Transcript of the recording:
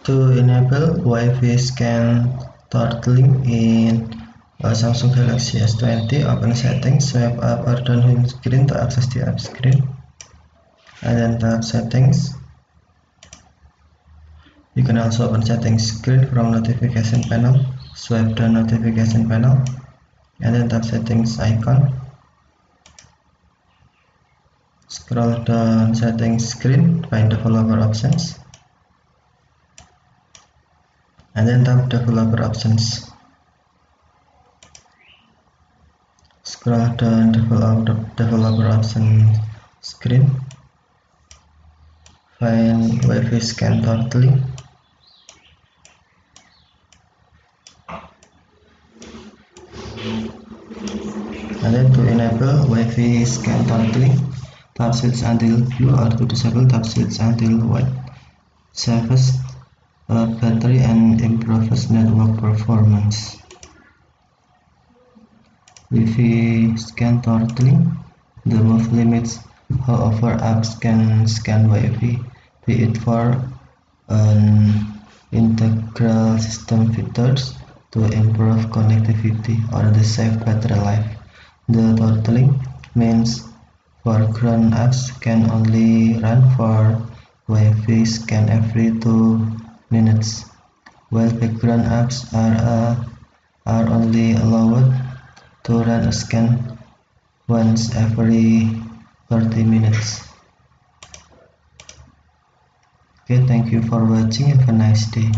To enable Wi-Fi scan throttling in Samsung Galaxy S20, open settings, swipe up or down home screen to access the app screen, and then tap settings. You can also open settings screen from notification panel, swipe down notification panel, and then tap settings icon. Scroll down settings screen, find developer options, and then tap developer options. Scroll down developer options screen, find Wi-Fi scan throttling, and then to enable Wi-Fi scan throttling, tap switch until blue, or to disable, tap switch until white. Saves battery and improves network performance. Wi-Fi scan throttling. The move limits how often apps can scan Wi-Fi, be it for an integral system features to improve connectivity or to save battery life. The throttling means foreground apps can only run for Wi-Fi scan every 2 minutes, while background apps are only allowed to run a scan once every 30 minutes. Okay, thank you for watching. Have a nice day.